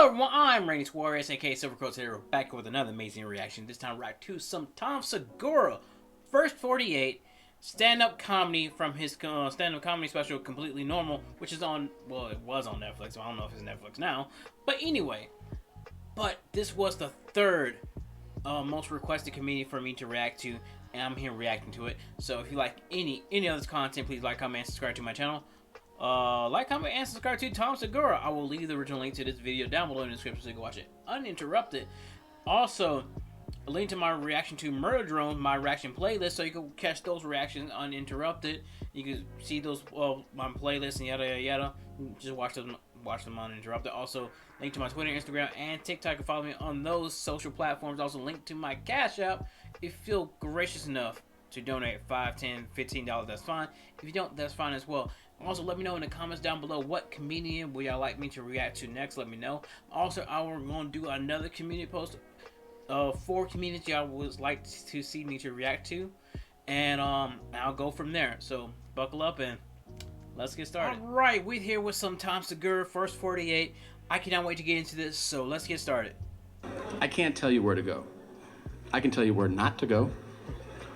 Hello everyone, I'm Rainy Suarez, aka Silver Coats here, back with another amazing reaction. This time right to some Tom Segura, First 48, stand-up comedy from his stand-up comedy special, Completely Normal, which is on, well, it was on Netflix, so I don't know if it's Netflix now. But anyway, this was the third most requested comedian for me to react to, and I'm here reacting to it. So if you like any of this content, please like, comment, and subscribe to my channel. Like, comment, and subscribe to Tom Segura. I will leave the original link to this video down below in the description so you can watch it uninterrupted. Also, a link to my reaction to Murder Drone, my reaction playlist, so you can catch those reactions uninterrupted. You can see those my playlist and yada yada yada. Just watch them uninterrupted. Also, link to my Twitter, Instagram, and TikTok. You can follow me on those social platforms. Also, link to my Cash App if you feel gracious enough to donate $5, $10, $15. That's fine. If you don't, that's fine as well. Also, let me know in the comments down below what comedian would y'all like me to react to next. Let me know. Also, I'm going to do another community post of 4 comedians y'all would like to see me to react to, and I'll go from there. So buckle up and let's get started. Alright, we're here with some Tom Segura, First 48. I cannot wait to get into this, so let's get started. I can't tell you where to go. I can tell you where not to go.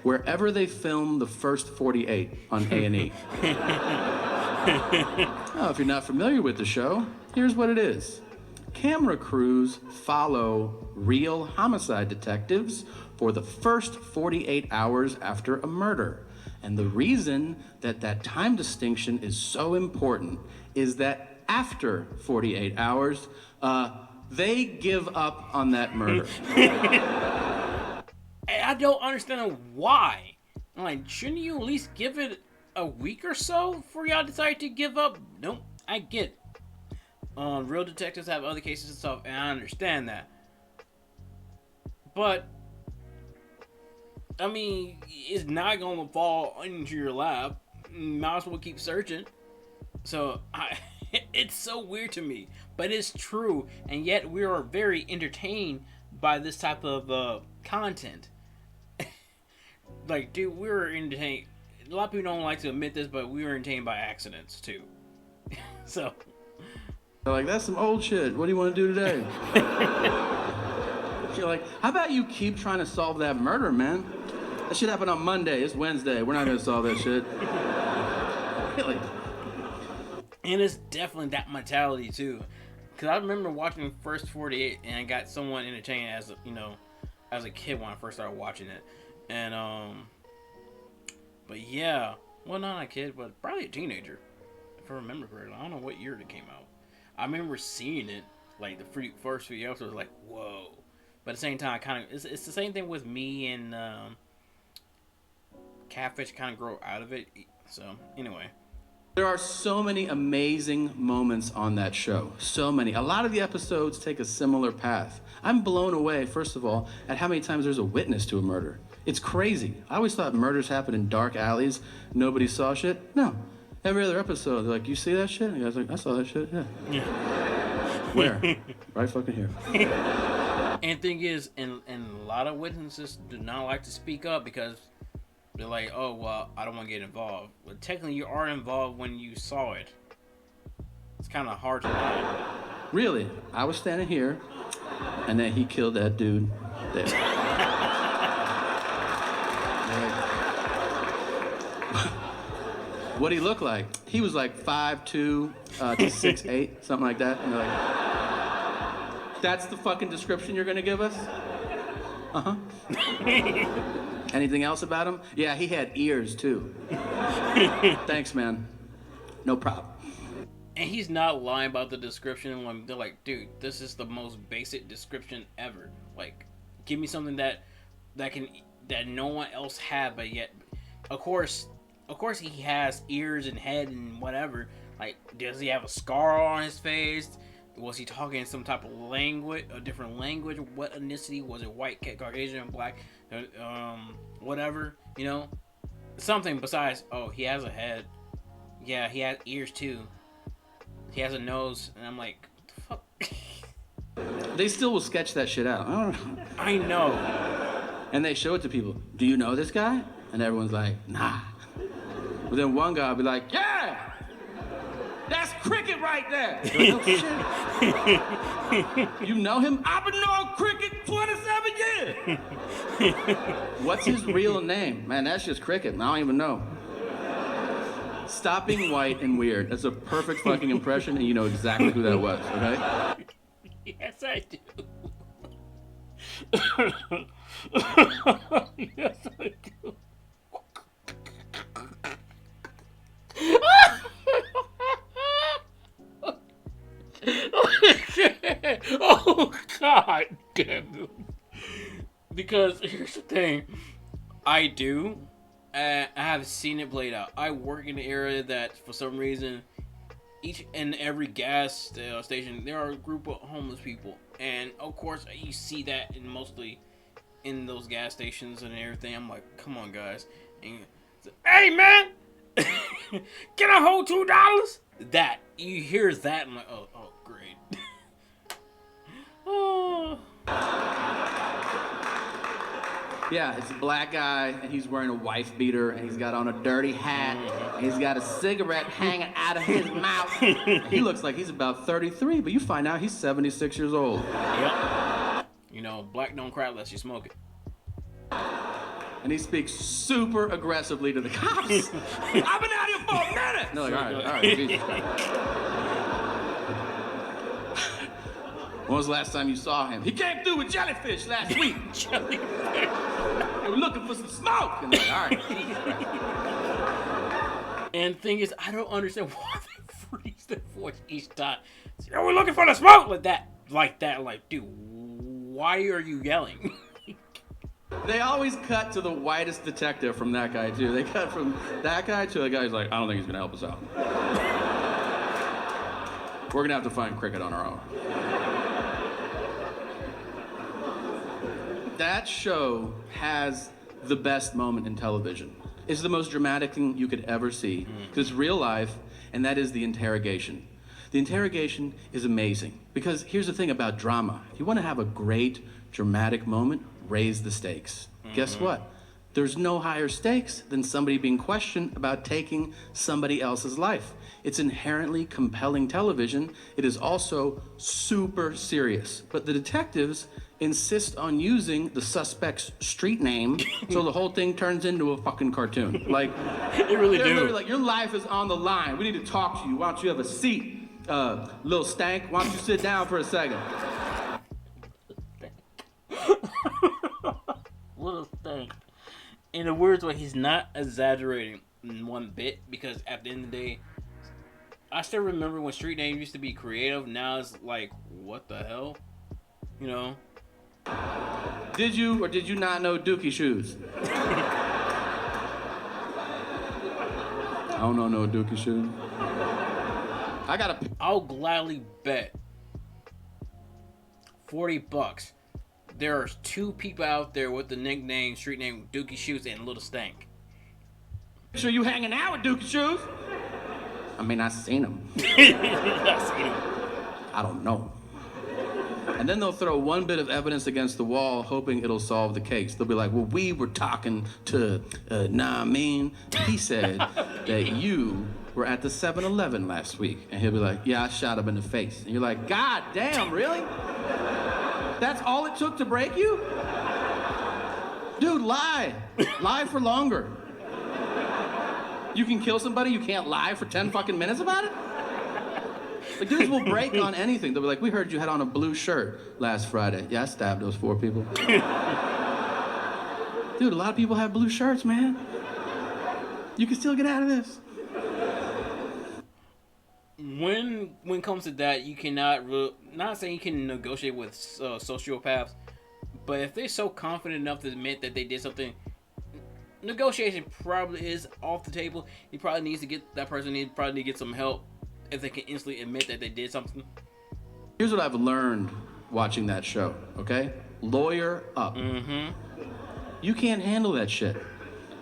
Wherever they film the First 48 on A&E. Oh, if you're not familiar with the show, here's what it is. Camera crews follow real homicide detectives for the first 48 hours after a murder. And the reason that time distinction is so important is that after 48 hours, they give up on that murder. I don't understand why. I'm like, shouldn't you at least give it a week or so before y'all decide to give up? Nope, I get it. Real detectives have other cases and stuff, and I understand that. But, I mean, it's not gonna fall into your lap. Might as well keep searching. So, it's so weird to me, but it's true, and yet we are very entertained by this type of content. Like, dude, we were entertained. A lot of people don't like to admit this, but we were entertained by accidents too. So, they're like, that's some old shit. What do you want to do today? You're like, how about you keep trying to solve that murder, man? That shit happened on Monday. It's Wednesday. We're not gonna solve that shit. Really? And it's definitely that mentality too. Cause I remember watching First 48, and I got somewhat entertained as as a kid when I first started watching it, and but yeah, well, not a kid, but probably a teenager, if I remember correctly. I don't know what year it came out. I remember seeing it, like the first few episodes, like, whoa. But at the same time, it's the same thing with me and Catfish. Kind of grow out of it. So anyway, there are so many amazing moments on that show. So many. A lot of the episodes take a similar path. I'm blown away, first of all, at how many times there's a witness to a murder. It's crazy. I always thought murders happened in dark alleys. Nobody saw shit. No. Every other episode, they're like, you see that shit? And the guy's like, I saw that shit, yeah. Where? Right fucking here. And the thing is, and a lot of witnesses do not like to speak up because they're like, oh, well, I don't want to get involved. But technically, you are involved when you saw it. It's kind of hard to lie. Really? I was standing here, and then he killed that dude there. What he looked like? He was like 5'2" to 6'8", something like that. And they're like, that's the fucking description you're gonna give us? Uh-huh. Anything else about him? Yeah, he had ears too. Thanks, man. No problem. And he's not lying about the description when they're like, dude, this is the most basic description ever. Like, give me something that no one else had, but yet, of course he has ears and head and whatever. Like, does he have a scar on his face? Was he talking in some type of language, a different language? What ethnicity? Was it white, Caucasian, black, whatever, you know? Something besides, oh, he has a head. Yeah, he has ears too. He has a nose. And I'm like, what the fuck? They still will sketch that shit out. I know. And they show it to people. Do you know this guy? And everyone's like, nah. But then one guy will be like, yeah! That's cricket right there! Like, oh, shit. You know him? I've been knowing Cricket 27 years. What's his real name? Man, that's just Cricket. I don't even know. Stop being white and weird. That's a perfect fucking impression, and you know exactly who that was, okay? Yes, I do. Yes, I do. Oh, God damn it. Because here's the thing. I do. I have seen it played out. I work in an area that, for some reason, each and every gas station, there are a group of homeless people. And, of course, you see that mostly in those gas stations and everything. I'm like, come on, guys. And, hey, man! Can I hold $2? That. You hear that, I'm like, oh, great. Oh. Yeah, it's a black guy, and he's wearing a wife beater, and he's got on a dirty hat, and he's got a cigarette hanging out of his mouth. He looks like he's about 33, but you find out he's 76 years old. Yep. You know, black don't cry unless you smoke it. And he speaks super aggressively to the cops. I've been out here for a minute! And they're like, all right, Jesus. When was the last time you saw him? He came through with jellyfish last week. Jellyfish. They were looking for some smoke. And they're like, all right, Jesus. And the thing is, I don't understand why they freeze their voice each time. So, we're looking for the smoke! Like that. Like, dude, why are you yelling? They always cut to the whitest detective from that guy, too. They cut from that guy to the guy who's like, I don't think he's going to help us out. We're going to have to find Cricket on our own. That show has the best moment in television. It's the most dramatic thing you could ever see. Because it's real life, and that is the interrogation. The interrogation is amazing. Because here's the thing about drama. If you want to have a great, dramatic moment, raise the stakes. Guess what? There's no higher stakes than somebody being questioned about taking somebody else's life. It's inherently compelling television. It is also super serious. But the detectives insist on using the suspect's street name, so the whole thing turns into a fucking cartoon. Like, They really they're do. literally like, your life is on the line. We need to talk to you. Why don't you have a seat? Little stank, why don't you sit down for a second? Little stank. In a weird way, he's not exaggerating one bit, because at the end of the day, I still remember when street name used to be creative. Now it's like, what the hell? You know? Did you or did you not know Dookie Shoes? I don't know no Dookie Shoes. I'll gladly bet $40 there are two people out there with the nickname, street name Dookie Shoes and Little Stank. Sure you hanging out with Dookie Shoes? I mean, I seen him. I don't know. And then they'll throw one bit of evidence against the wall, hoping it'll solve the case. They'll be like, well, we were talking to, he said that you were at the 7-Eleven last week. And he'll be like, yeah, I shot him in the face. And you're like, God damn, really? That's all it took to break you? Dude, lie. Lie for longer. You can kill somebody, you can't lie for 10 fucking minutes about it? Like, dudes will break on anything. They'll be like, we heard you had on a blue shirt last Friday. Yeah, I stabbed those 4 people. Dude, a lot of people have blue shirts, man. You can still get out of this. When it comes to that, you cannot, not saying you can negotiate with sociopaths, but if they're so confident enough to admit that they did something, negotiation probably is off the table. He probably needs to get, that person probably need to get some help if they can instantly admit that they did something. Here's what I've learned watching that show, okay? Lawyer up. Mm-hmm. You can't handle that shit.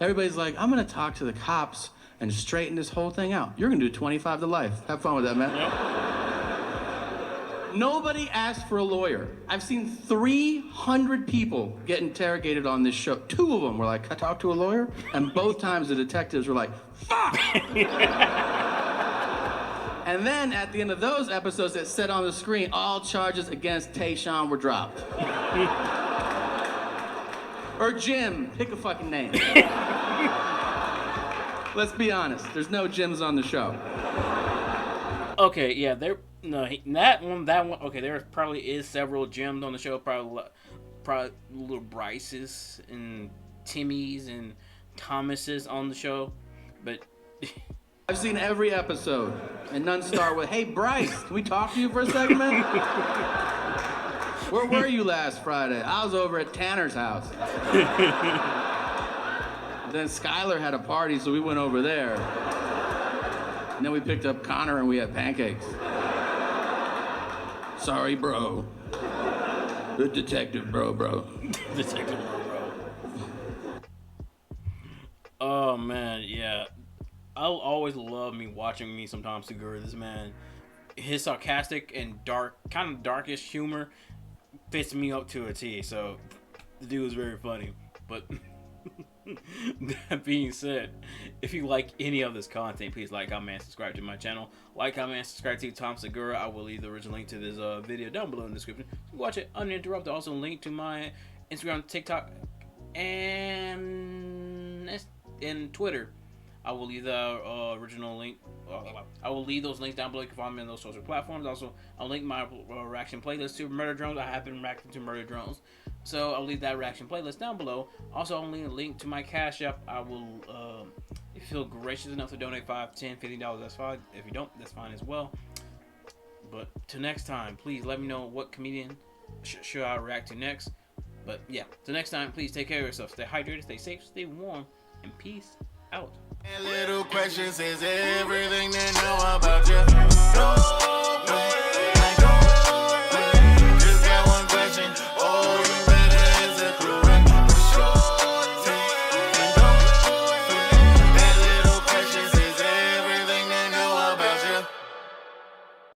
Everybody's like, I'm gonna talk to the cops and straighten this whole thing out. You're gonna do 25 to life. Have fun with that, man. Yep. Nobody asked for a lawyer. I've seen 300 people get interrogated on this show. 2 of them were like, can I talk to a lawyer? And both times the detectives were like, fuck! And then at the end of those episodes that said on the screen, all charges against Tayshawn were dropped. Or Jim, pick a fucking name. Let's be honest, there's no Jims on the show. Okay, yeah, that one. Okay, there probably is several Jims on the show. Probably little Bryces and Timmys and Thomases on the show, but. I've seen every episode, and none start with, "Hey, Bryce, can we talk to you for a second, man?" Where were you last Friday? I was over at Tanner's house. Then Skylar had a party, so we went over there. And then we picked up Connor, and we had pancakes. Sorry, bro. The detective, bro. Detective, bro. Oh, man, yeah. I'll always love watching me some Tom Segura. This man, his sarcastic and kind of darkish humor fits me up to a T. So the dude is very funny. But that being said, if you like any of this content, please like, comment, and subscribe to my channel. Like, comment, and subscribe to Tom Segura. I will leave the original link to this video down below in the description. Watch it uninterrupted. Also, link to my Instagram, TikTok, and Twitter. I will leave the original link. I will leave those links down below. You can find me on those social platforms. Also, I'll link my reaction playlist to Murder Drones. I have been reacting to Murder Drones, so I'll leave that reaction playlist down below. Also, I'll leave a link to my Cashapp. I will, if you feel gracious enough to donate $5, $10, $50, that's fine. If you don't, that's fine as well. But till next time, please let me know what comedian should I react to next. But yeah, till next time, please take care of yourself. Stay hydrated, stay safe, stay warm, and peace out. Little questions is everything they know about you. No way.